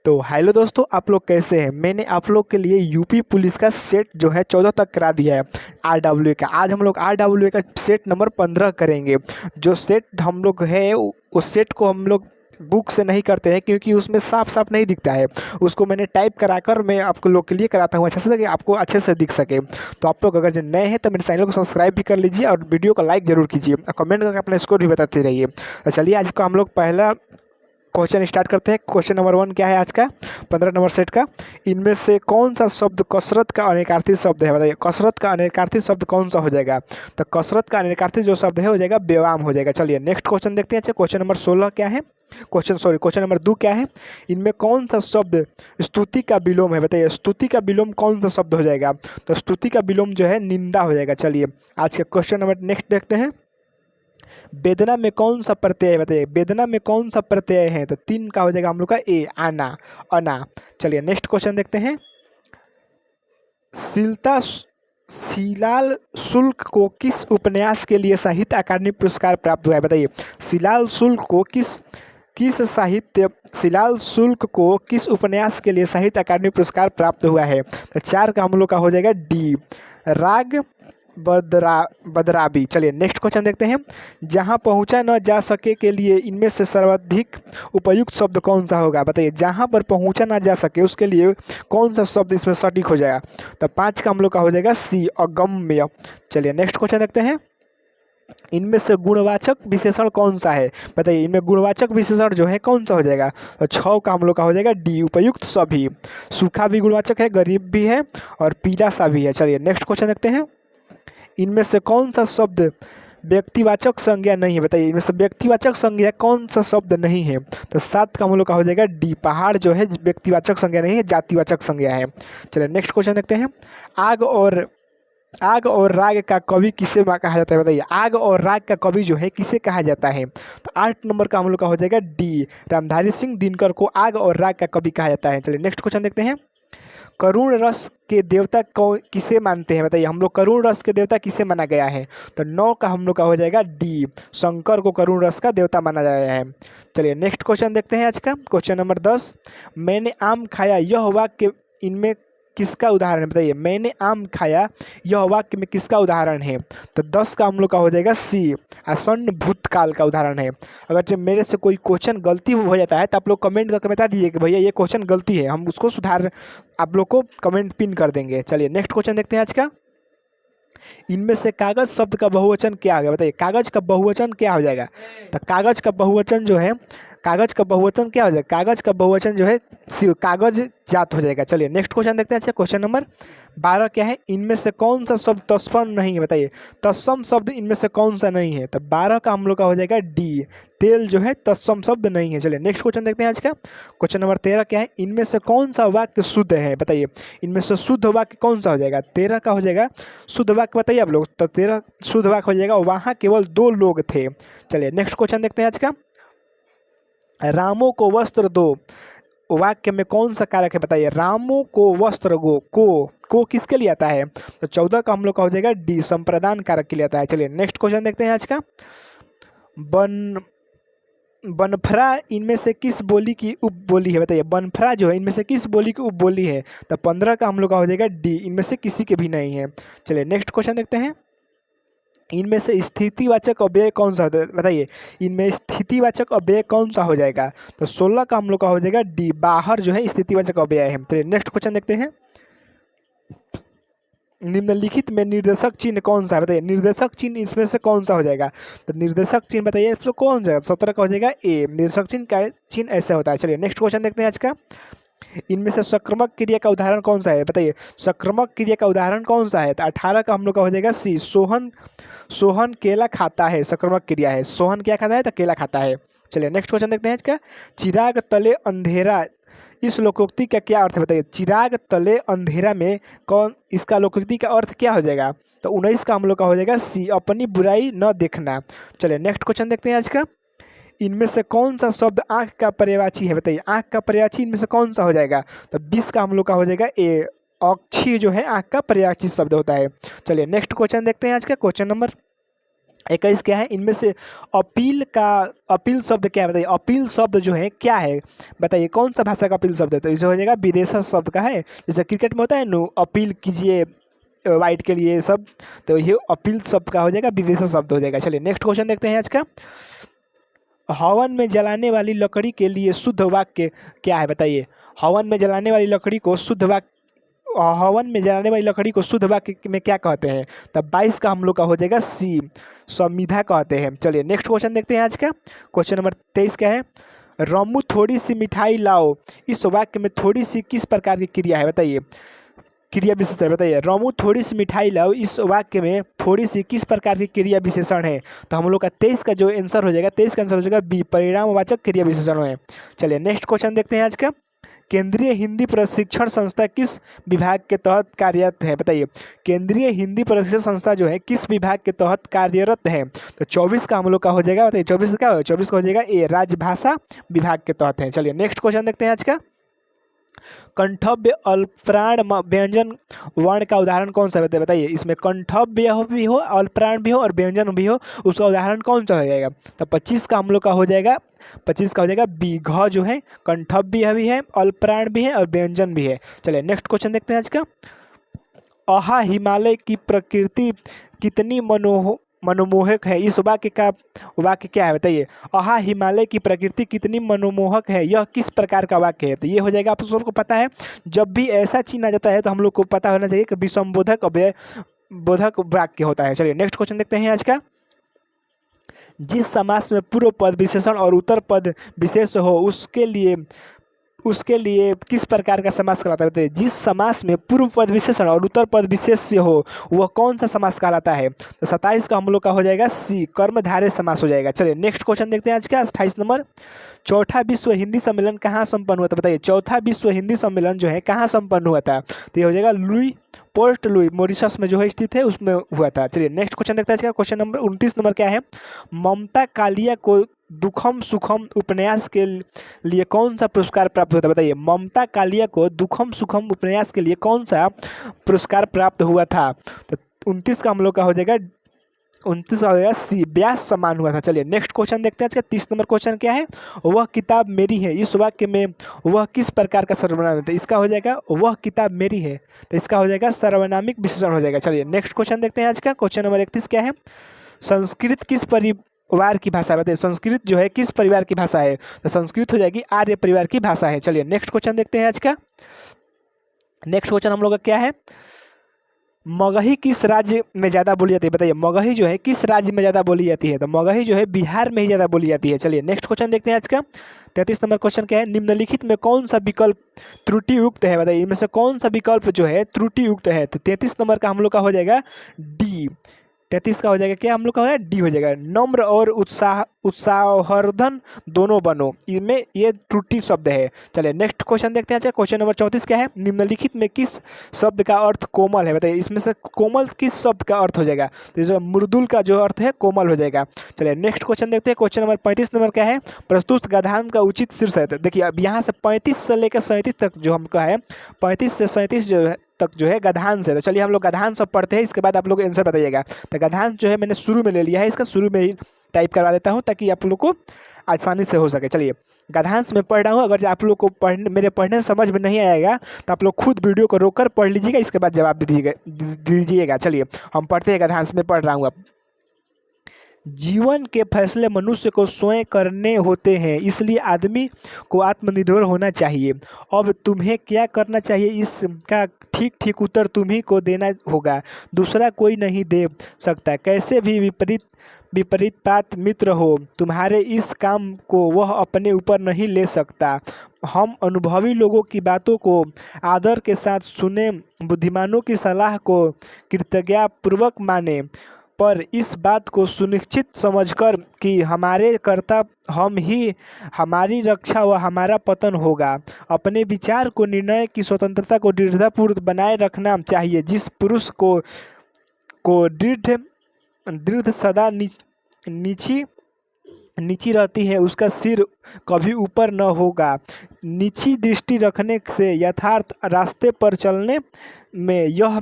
तो हेलो दोस्तों, आप लोग कैसे हैं। मैंने आप लोग के लिए यूपी पुलिस का सेट जो है 14 तक करा दिया है आरडब्ल्यू का। आज हम लोग आरडब्ल्यू का सेट नंबर 15 करेंगे। जो सेट हम लोग है उस सेट को हम लोग बुक से नहीं करते हैं क्योंकि उसमें साफ साफ नहीं दिखता है। उसको मैंने टाइप कराकर मैं आपको लोग के लिए कराता हूँ अच्छे से, ताकि आपको अच्छे से दिख सके। तो आप लोग अगर जो नए हैं तो मेरे चैनल को सब्सक्राइब भी कर लीजिए और वीडियो को लाइक जरूर कीजिए और कमेंट करके अपना स्कोर भी बताते रहिए। तो चलिए आज का हम लोग पहला क्वेश्चन स्टार्ट करते हैं। क्वेश्चन नंबर 1 क्या है आज का 15 नंबर सेट का। इनमें से कौन सा शब्द कसरत का अनेकार्थी शब्द है, बताइए। कसरत का अनेकार्थी शब्द कौन सा हो जाएगा। तो कसरत का अनेकार्थी जो शब्द है हो जाएगा व्यायाम हो जाएगा। चलिए नेक्स्ट क्वेश्चन देखते हैं। अच्छा, क्वेश्चन नंबर 16 क्या है, क्वेश्चन नंबर 2 क्या है। इनमें कौन सा शब्द स्तुति का विलोम है, बताइए। स्तुति का विलोम कौन सा शब्द हो जाएगा। तो स्तुति का विलोम जो है निंदा हो जाएगा। चलिए आज का क्वेश्चन नंबर नेक्स्ट देखते हैं। वेदना में कौन सा प्रत्यय है, बताइए। वेदना में कौन सा प्रत्यय है। तो 3 का हो जाएगा हम लोग का ए, आना, अना। चलिए नेक्स्ट क्वेश्चन देखते हैं। शिलाल शुल्क को किस उपन्यास के लिए साहित्य अकादमी पुरस्कार प्राप्त हुआ है, बताइए। शिलाल शुल्क को शिलाल शुल्क को किस उपन्यास के लिए साहित्य अकादमी पुरस्कार प्राप्त हुआ है। तो 4 का हम लोग का हो जाएगा डी, राग बदराबी। चलिए नेक्स्ट क्वेश्चन देखते हैं। जहां पहुंचा न जा सके के लिए इनमें से सर्वाधिक उपयुक्त शब्द कौन सा होगा, बताइए। जहां पर पहुंचा ना जा सके उसके लिए कौन सा शब्द इसमें सटीक हो जाएगा। तो 5 का हम लोग का हो जाएगा सी, अगम्य। चलिए नेक्स्ट क्वेश्चन देखते हैं। इनमें से गुणवाचक विशेषण कौन सा है, बताइए। इनमें गुणवाचक विशेषण जो है कौन सा हो जाएगा। तो 6 का हम लोग का हो जाएगा डी, उपयुक्त सभी। सूखा भी गुणवाचक है, गरीब भी है और पीला सा भी है। चलिए नेक्स्ट क्वेश्चन देखते हैं। इनमें से कौन सा शब्द व्यक्तिवाचक संज्ञा नहीं है, बताइए। इनमें से व्यक्तिवाचक संज्ञा कौन सा शब्द नहीं है। तो 7 का हम लोग का हो जाएगा डी, पहाड़ जो है व्यक्तिवाचक संज्ञा नहीं है, जातिवाचक संज्ञा है। चलिए नेक्स्ट क्वेश्चन देखते हैं। आग और राग का कवि किसे कहा जाता है, बताइए। आग और राग का कवि जो है किसे कहा जाता है। तो 8 नंबर का हम लोग का हो जाएगा डी, रामधारी सिंह दिनकर को आग और राग का कवि कहा जाता है। चलिए नेक्स्ट क्वेश्चन देखते हैं। करुण रस के देवता किसे मानते हैं, बताइए। हम लोग करुण रस के देवता किसे माना गया है। तो 9 का हम लोग का हो जाएगा डी, शंकर को करुण रस का देवता माना गया है। चलिए नेक्स्ट क्वेश्चन देखते हैं आज का। Question number 10। मैंने आम खाया यह वाक्य इनमें किसका उदाहरण है, बताइए। मैंने आम खाया यह वाक्य में किसका उदाहरण है। तो 10 का हम लोग का हो जाएगा सी, आसन्न भूतकाल का उदाहरण है। अगर जब मेरे से कोई क्वेश्चन गलती हो जाता है तो आप लोग कमेंट करके बता दीजिए कि भैया ये क्वेश्चन गलती है, हम उसको सुधार आप लोग को कमेंट पिन कर देंगे। चलिए नेक्स्ट क्वेश्चन देखते हैं आज का। इनमें से कागज शब्द का बहुवचन क्या होगा, बताइए। कागज का बहुवचन क्या हो जाएगा। तो कागज का बहुवचन जो है, कागज का बहुवचन क्या हो जाएगा। कागज का बहुवचन जो है कागज जात हो जाएगा। चलिए नेक्स्ट क्वेश्चन देखते हैं। अच्छा, क्वेश्चन नंबर 12 क्या है। इनमें से कौन सा शब्द तत्सम नहीं है, बताइए। तत्सम शब्द इनमें से कौन सा नहीं है। तो 12 का हम लोग का हो जाएगा डी, तेल जो है तत्सम शब्द नहीं है। चलिए नेक्स्ट क्वेश्चन देखते हैं आज का। क्वेश्चन नंबर 13 क्या है। इनमें से कौन सा वाक्य शुद्ध है, बताइए। इनमें से शुद्ध वाक्य कौन सा हो जाएगा। 13 का हो जाएगा शुद्ध वाक्य, बताइए आप लोग। तो 13 शुद्ध वाक्य हो जाएगा वहाँ केवल 2 लोग थे। चलिए नेक्स्ट क्वेश्चन देखते हैं आज का। रामों को वस्त्र दो वाक्य में कौन सा कारक है, बताइए। रामों को वस्त्र को किसके लिए आता है। तो 14 का हम लोग का हो जाएगा डी, संप्रदान कारक के लिए आता है। चलिए नेक्स्ट क्वेश्चन देखते हैं आज का। बनफरा इनमें से किस बोली की उपबोली है, बताइए। बनफरा जो है इनमें से किस बोली की उपबोली है। तो 15 का हम लोग का हो जाएगा डी, इनमें से किसी के भी नहीं है। चलिए नेक्स्ट क्वेश्चन देखते हैं। इनमें से स्थितिवाचक अव्यय कौन सा होता है, बताइए। इनमें स्थितिवाचक अव्यय कौन सा हो जाएगा। तो 16 का हम लोग का हो जाएगा डी, बाहर जो है स्थितिवाचक अव्यय है। चलिए नेक्स्ट क्वेश्चन देखते हैं। निम्नलिखित में निर्देशक चिन्ह कौन सा है, बताइए। निर्देशक चिन्ह इसमें से कौन सा हो जाएगा। तो निर्देशक चिन्ह बताइए इसमें कौन जाएगा। 17 का हो जाएगा ए, निर्देशक चिन्ह का चिन्ह ऐसे होता है। चलिए नेक्स्ट क्वेश्चन देखते हैं आज का। इनमें से सक्रमक क्रिया का उदाहरण कौन सा है, बताइए। सक्रमक क्रिया का उदाहरण कौन सा है। तो 18 का हम लोग का हो जाएगा सी, सोहन केला खाता है, सक्रमक क्रिया है। सोहन क्या खाता है, तो केला खाता है। चलिए नेक्स्ट क्वेश्चन देखते हैं इसका। चिराग तले अंधेरा इस लोकोक्ति का क्या अर्थ है, बताइए। चिराग तले अंधेरा में कौन, इसका लोकोक्ति का अर्थ क्या हो जाएगा। तो 19 का हम लोग का हो जाएगा सी, अपनी बुराई न देखना। चलिए नेक्स्ट क्वेश्चन देखते हैं आज का। इनमें से कौन सा शब्द आँख का पर्यायवाची है, बताइए। आँख का पर्यायवाची इनमें से कौन सा हो जाएगा। तो 20 का हम लोग का हो जाएगा ए, अक्षी जो है आँख का पर्यायवाची शब्द होता है। चलिए नेक्स्ट क्वेश्चन देखते हैं आज का। क्वेश्चन नंबर 21 क्या है इनमें से? अपील शब्द क्या है बताइए? अपील शब्द जो है क्या है बताइए? कौन सा भाषा का अपील शब्द है? तो इसे हो जाएगा विदेशा शब्द का है। जैसे क्रिकेट में होता है नो अपील कीजिए वाइट के लिए सब, तो ये अपील शब्द का हो जाएगा, विदेशा शब्द हो जाएगा। चलिए नेक्स्ट क्वेश्चन देखते हैं आज का। हवन में जलाने वाली लकड़ी के लिए शुद्ध वाक्य क्या है बताइए? हवन में जलाने वाली लकड़ी को शुद्ध वाक्य, हवन में जलाने वाली लकड़ी को शुद्ध वाक्य में क्या कहते हैं? तब 22 का हम लोग का हो जाएगा सी, संविधा कहते हैं। चलिए नेक्स्ट क्वेश्चन देखते हैं आज का। क्वेश्चन नंबर 23 क्या है? रमू थोड़ी सी मिठाई लाओ, इस वाक्य में थोड़ी सी किस प्रकार की क्रिया है बताइए? क्रिया विशेषण बताइए। रमू थोड़ी सी मिठाई लाओ, इस वाक्य में थोड़ी सी किस प्रकार की क्रिया विशेषण है? तो हम लोग का 23 का जो आंसर हो जाएगा, 23 का आंसर हो जाएगा बी, परिणामवाचक क्रिया विशेषण है। चलिए नेक्स्ट क्वेश्चन देखते हैं आज का। केंद्रीय हिंदी प्रशिक्षण संस्था किस विभाग के तहत कार्यरत है बताइए? केंद्रीय हिंदी प्रशिक्षण संस्था जो है किस विभाग के तहत कार्यरत है? तो 24 का हम लोग का हो जाएगा बताइए। 24 का क्या होगा? 24 का हो जाएगा ए, राजभाषा विभाग के तहत है। चलिए नेक्स्ट क्वेश्चन देखते हैं आज का। कंठव्य अल्पप्राण व्यंजन वर्ण का उदाहरण कौन सा है बताइए? इसमें कंठव्य भी हो, अल्पप्राण भी हो और व्यंजन भी हो, उसका उदाहरण कौन सा हो जाएगा? तो 25 का हम लोग का हो जाएगा, 25 का हो जाएगा बी, घ जो है कंठव्य भी है, अल्पप्राण भी है और व्यंजन भी है। चलिए नेक्स्ट क्वेश्चन देखते हैं आज का। अहा हिमालय की प्रकृति कितनी मनोमोहक है, इस वाक्य का वाक्य क्या है बताइए? अहा हिमालय की प्रकृति कितनी मनोमोहक है, यह किस प्रकार का वाक्य है? तो ये हो जाएगा, आप सबको पता है जब भी ऐसा चिन्ह आ जाता है तो हम लोग को पता होना चाहिए कि विषमबोधक बोधक वाक्य होता है। चलिए नेक्स्ट क्वेश्चन देखते हैं आज का। जिस समास में पूर्व पद विशेषण और उत्तर पद विशेष हो उसके लिए किस प्रकार का समास कहलाता है? जिस समास में पूर्व पद विशेषण और उत्तर पद विशेष हो वह कौन सा समास कहलाता है? तो 27 का हम लोग का हो जाएगा सी, कर्मधारय समास हो जाएगा। चलिए नेक्स्ट क्वेश्चन देखते हैं आज का 28 नंबर। चौथा विश्व हिंदी सम्मेलन कहाँ संपन्न हुआ था बताइए? चौथा विश्व हिंदी सम्मेलन जो है कहाँ संपन्न हुआ था? तो ये हो जाएगा पोर्ट लुई मॉरिशस में जो है स्थित है उसमें हुआ था। चलिए नेक्स्ट क्वेश्चन देखते हैं। क्वेश्चन नंबर 29 नंबर क्या है? ममता कालिया को दुखम सुखम उपन्यास के लिए कौन सा पुरस्कार प्राप्त हुआ था बताइए? ममता कालिया को दुखम सुखम उपन्यास के लिए कौन सा पुरस्कार प्राप्त हुआ था? तो 29 का हम लोग का हो जाएगा, 29 का हो जाएगा सी, व्यास सम्मान हुआ था। चलिए नेक्स्ट क्वेश्चन देखते हैं। 30 नंबर क्वेश्चन क्या है? वह किताब मेरी है, इस वाक्य में वह किस प्रकार का सर्वनाम है? तो इसका हो जाएगा वह किताब मेरी है, तो इसका हो जाएगा सर्वनामिक विशेषण हो जाएगा। चलिए नेक्स्ट क्वेश्चन देखते हैं आज का। क्वेश्चन नंबर 31 क्या है? संस्कृत किस परिवार की भाषा है बताइए? संस्कृत जो है किस परिवार की भाषा है? तो संस्कृत हो जाएगी आर्य परिवार की भाषा है। चलिए नेक्स्ट क्वेश्चन देखते हैं आज का। नेक्स्ट क्वेश्चन हम लोग का क्या है? मगही किस राज्य में ज़्यादा बोली जाती है बताइए? मगही जो है किस राज्य में ज़्यादा बोली जाती है? तो मगही जो है बिहार में ही ज़्यादा बोली जाती है। चलिए नेक्स्ट क्वेश्चन देखते हैं आज का। 33 नंबर क्वेश्चन क्या है? निम्नलिखित में कौन सा विकल्प त्रुटियुक्त है बताइए? इनमें से कौन सा विकल्प जो है त्रुटियुक्त है? तो 33 नंबर का हम लोग का हो जाएगा डी, 33 का हो जाएगा क्या? हम लोग का हो जाएगा डी हो जाएगा। नम्र और उत्साहवर्धन दोनों बनो, इनमें ये त्रुटि शब्द है। चलिए नेक्स्ट क्वेश्चन देखते हैं। क्वेश्चन नंबर 34 क्या है? निम्नलिखित में किस शब्द का अर्थ कोमल है बताइए? इसमें से कोमल किस शब्द का अर्थ हो जाएगा? तो जो मृदुल का जो अर्थ है कोमल हो जाएगा। चलिए नेक्स्ट क्वेश्चन देखते हैं। क्वेश्चन नंबर 35 नंबर क्या है? प्रस्तुत गद्यांश का उचित शीर्ष है। देखिए अब यहाँ से 35 से लेकर 37 तक जो हमका है, 35 से 37 जो है तक जो है गद्यांश है। तो चलिए हम लोग गद्यांश सब पढ़ते हैं, इसके बाद आप लोग आंसर बताइएगा। तो गद्यांश जो है मैंने शुरू में ले लिया है, इसका शुरू में ही टाइप करवा देता हूँ ताकि आप लोग को आसानी से हो सके। चलिए गद्यांश में पढ़ रहा हूँ, अगर आप लोग को मेरे पढ़ने से समझ में नहीं आएगा तो आप लोग खुद वीडियो को रोक कर पढ़ लीजिएगा, इसके बाद जवाब दीजिएगा। चलिए हम पढ़ते हैं, गद्यांश में पढ़ रहा हूँ। अब जीवन के फैसले मनुष्य को स्वयं करने होते हैं, इसलिए आदमी को आत्मनिर्भर होना चाहिए। अब तुम्हें क्या करना चाहिए इसका ठीक ठीक उत्तर तुम्ही को देना होगा, दूसरा कोई नहीं दे सकता। कैसे भी विपरीतपात मित्र हो, तुम्हारे इस काम को वह अपने ऊपर नहीं ले सकता। हम अनुभवी लोगों की बातों को आदर के साथ सुने, बुद्धिमानों की सलाह को कृतज्ञतापूर्वक माने, पर इस बात को सुनिश्चित समझकर कि हमारे कर्ता हम ही, हमारी रक्षा व हमारा पतन होगा। अपने विचार को, निर्णय की स्वतंत्रता को दृढ़तापूर्वक बनाए रखना चाहिए। जिस पुरुष को दृढ़ सदा नीची रहती है, उसका सिर कभी ऊपर न होगा। नीची दृष्टि रखने से यथार्थ रास्ते पर चलने में यह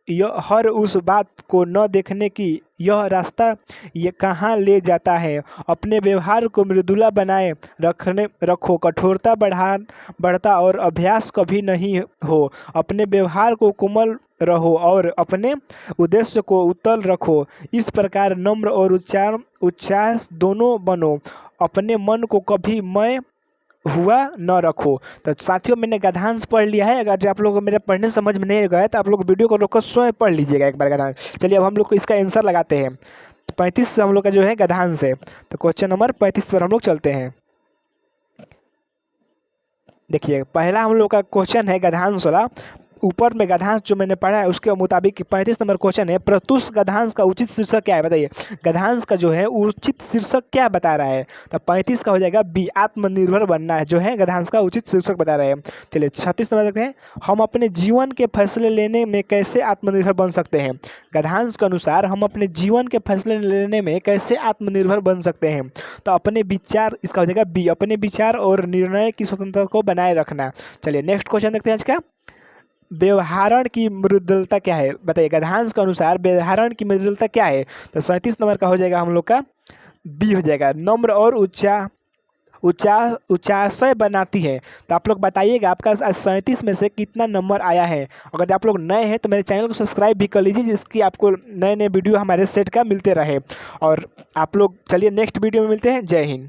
यह हर उस बात को न देखने की यह रास्ता ये कहाँ ले जाता है। अपने व्यवहार को मृदुला बनाए रखो, कठोरता बढ़ता और अभ्यास कभी नहीं हो। अपने व्यवहार को कोमल रहो और अपने उद्देश्य को उत्तल रखो। इस प्रकार नम्र और उच्चास दोनों बनो। अपने मन को कभी मैं हुआ न रखो। तो साथियों मैंने गद्यांश पढ़ लिया है। अगर जो आप लोग को मेरे पढ़ने समझ में नहीं गए तो आप लोग वीडियो को रोककर स्वयं पढ़ लीजिएगा एक बार गद्यांश। चलिए अब हम लोग को इसका आंसर लगाते हैं। 35 से हम लोग का जो है गद्यांश है। तो क्वेश्चन नंबर 35 पर हम लोग चलते हैं। देखिए पहला हम लोग का क्वेश्चन है गद्यांश वाला। ऊपर में गद्यांश जो मैंने पढ़ा है उसके मुताबिक 35 नंबर क्वेश्चन है, प्रत्युष गद्यांश का उचित शीर्षक क्या है बताइए। गद्यांश का जो है उचित शीर्षक क्या बता रहा है। तो 35 का हो जाएगा बी, आत्मनिर्भर बनना है जो है गद्यांश का उचित शीर्षक बता रहे हैं। चलिए 36 नंबर देखते हैं, हम अपने जीवन के फैसले लेने में कैसे आत्मनिर्भर बन सकते हैं। गद्यांश के अनुसार हम अपने जीवन के फैसले लेने में कैसे आत्मनिर्भर बन सकते हैं। तो अपने विचार, इसका हो जाएगा बी, अपने विचार और निर्णय की स्वतंत्रता को बनाए रखना। चलिए नेक्स्ट क्वेश्चन देखते हैं आज का, व्यवहारण की मृदुलता क्या है बताइए। गद्यांश के अनुसार व्यवहारण की मृदुलता क्या है। तो 37 नंबर का हो जाएगा हम लोग का बी हो जाएगा, नम्र और उच्चाशय बनाती है। तो आप लोग बताइएगा आपका 37 में से कितना नंबर आया है। अगर आप लोग नए हैं तो मेरे चैनल को सब्सक्राइब भी कर लीजिए जिसकी आपको नए नए वीडियो हमारे सेट का मिलते रहे। और आप लोग चलिए नेक्स्ट वीडियो में मिलते हैं। जय हिंद।